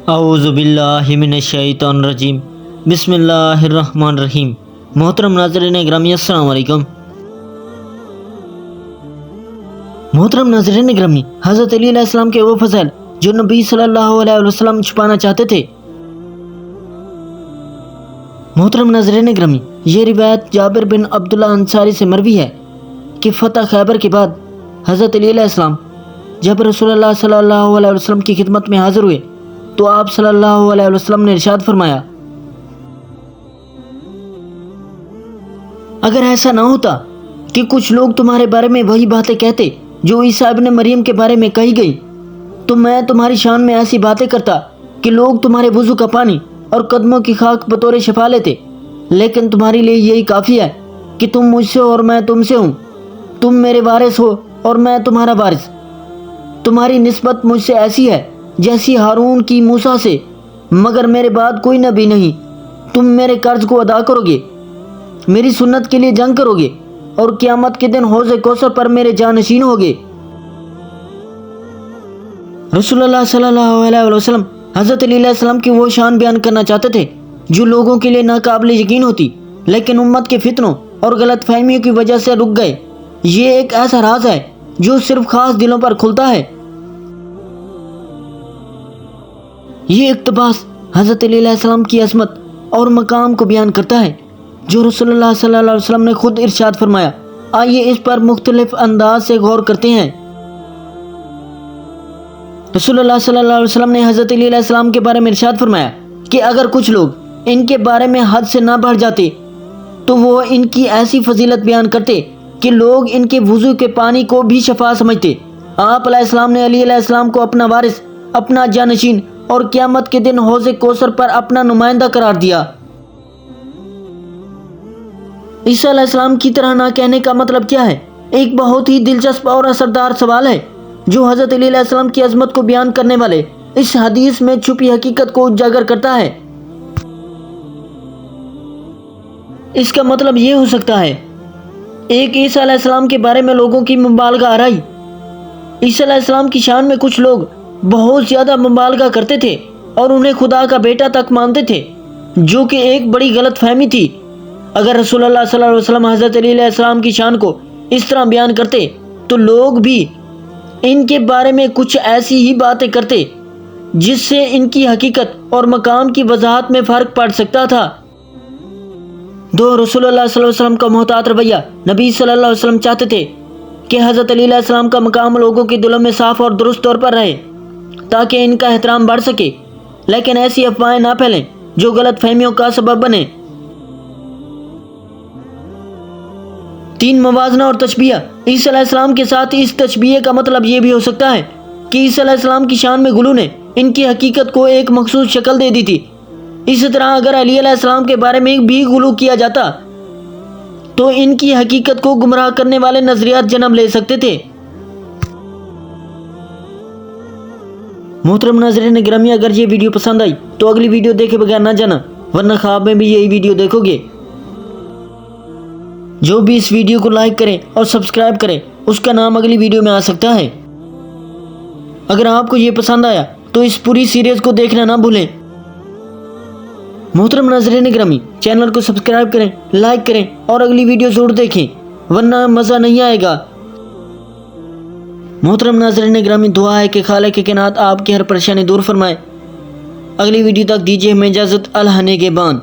اعوذ باللہ من الشیطان الرجیم بسم اللہ الرحمن الرحیم۔ محترم ناظرین گرامی السلام علیکم۔ محترم ناظرین گرامی، حضرت علی علیہ السلام کے وہ فضائل جو نبی صلی اللہ علیہ وسلم چھپانا چاہتے تھے۔ محترم ناظرین گرامی، یہ روایت جابر بن عبداللہ انصاری سے مروی ہے کہ فتح خیبر کے بعد حضرت علی علیہ السلام جب رسول اللہ صلی اللہ علیہ وسلم کی خدمت میں حاضر ہوئے تو آپ صلی اللہ علیہ وسلم نے ارشاد فرمایا، اگر ایسا نہ ہوتا کہ کچھ لوگ تمہارے بارے میں وہی باتیں کہتے جو عیسیٰ ابن مریم کے بارے میں کہی گئی، تو میں تمہاری شان میں ایسی باتیں کرتا کہ لوگ تمہارے وضو کا پانی اور قدموں کی خاک بطور شفا لیتے، لیکن تمہارے لیے یہی کافی ہے کہ تم مجھ سے اور میں تم سے ہوں، تم میرے وارث ہو اور میں تمہارا وارث۔ تمہاری نسبت مجھ سے ایسی ہے جیسی ہارون کی موسیٰ سے، مگر میرے بعد کوئی نبی نہیں۔ تم میرے قرض کو ادا کرو گے، میری سنت کے لیے جنگ کرو گے اور قیامت کے دن حوض کوثر پر میرے جانشین ہوگے۔ رسول اللہ صلی اللہ علیہ وسلم حضرت علی علیہ السلام کی وہ شان بیان کرنا چاہتے تھے جو لوگوں کے لیے ناقابل یقین ہوتی، لیکن امت کے فتنوں اور غلط فہمیوں کی وجہ سے رک گئے۔ یہ ایک ایسا راز ہے جو صرف خاص دلوں پر کھلتا ہے۔ یہ اقتباس حضرت علی علیہ السلام کی عظمت اور مقام کو بیان کرتا ہے جو رسول اللہ صلی اللہ علیہ وسلم نے خود ارشاد فرمایا۔ آئیے اس پر مختلف انداز سے غور کرتے ہیں۔ رسول اللہ صلی اللہ علیہ وسلم نے حضرت علی علیہ السلام کے بارے میں ارشاد فرمایا کہ اگر کچھ لوگ ان کے بارے میں حد سے نہ بڑھ جاتے تو وہ ان کی ایسی فضیلت بیان کرتے کہ لوگ ان کے وضو کے پانی کو بھی شفا سمجھتے۔ آپ علیہ السلام نے علی علیہ السلام کو اپنا وارث، اپنا جانشین اور قیامت کے دن حوض کوثر پر اپنا نمائندہ قرار دیا۔ عیسیٰ علیہ السلام کی طرح نہ کہنے کا مطلب کیا ہے؟ ایک بہت ہی دلچسپ اور اثردار سوال ہے جو حضرت علی علیہ السلام کی عظمت کو بیان کرنے والے اس حدیث میں چھپی حقیقت کو اجاگر کرتا ہے۔ اس کا مطلب یہ ہو سکتا ہے، ایک عیسیٰ علیہ السلام کے بارے میں لوگوں کی مبالغہ آرائی۔ عیسیٰ علیہ السلام کی شان میں کچھ لوگ بہت زیادہ مبالغہ کرتے تھے اور انہیں خدا کا بیٹا تک مانتے تھے، جو کہ ایک بڑی غلط فہمی تھی۔ اگر رسول اللہ صلی اللہ علیہ وسلم حضرت علی علیہ السلام کی شان کو اس طرح بیان کرتے تو لوگ بھی ان کے بارے میں کچھ ایسی ہی باتیں کرتے جس سے ان کی حقیقت اور مقام کی وضاحت میں فرق پڑ سکتا تھا۔ رسول اللہ صلی اللہ علیہ وسلم کا محتاط رویہ۔ نبی صلی اللہ علیہ وسلم چاہتے تھے کہ حضرت علی علیہ السلام کا مقام لوگوں کے دلوں میں صاف اور درست طور پر رہے تاکہ ان کا احترام بڑھ سکے، لیکن ایسی افواہیں نہ پھیلیں جو غلط فہمیوں کا سبب بنے۔ 3 موازنہ اور تشبیہ۔ عیسیٰ علیہ السلام کے ساتھ اس تشبیہ کا مطلب یہ بھی ہو سکتا ہے کہ عیسیٰ علیہ السلام کی شان میں غلو نے ان کی حقیقت کو ایک مخصوص شکل دے دی تھی۔ اسی طرح اگر علی علیہ السلام کے بارے میں بھی غلو کیا جاتا تو ان کی حقیقت کو گمراہ کرنے والے نظریات جنم لے سکتے تھے۔ محترم ناظرین گرامی، اگر یہ ویڈیو پسند آئی تو اگلی ویڈیو دیکھے بغیر نہ جانا، ورنہ خواب میں بھی یہی ویڈیو دیکھو گے۔ جو بھی اس ویڈیو کو لائک کرے اور سبسکرائب کرے اس کا نام اگلی ویڈیو میں آ سکتا ہے۔ اگر آپ کو یہ پسند آیا تو اس پوری سیریز کو دیکھنا نہ بھولیں۔ محترم ناظرین گرامی، چینل کو سبسکرائب کریں، لائک کریں اور اگلی ویڈیو ضرور دیکھیں، ورنہ مزہ نہیں آئے گا۔ محترم ناظرین گرامی، دعا ہے کہ خالق کائنات آپ کی ہر پریشانی دور فرمائے۔ اگلی ویڈیو تک دیجیے ہمیں اجازت۔ اللہ نگہبان۔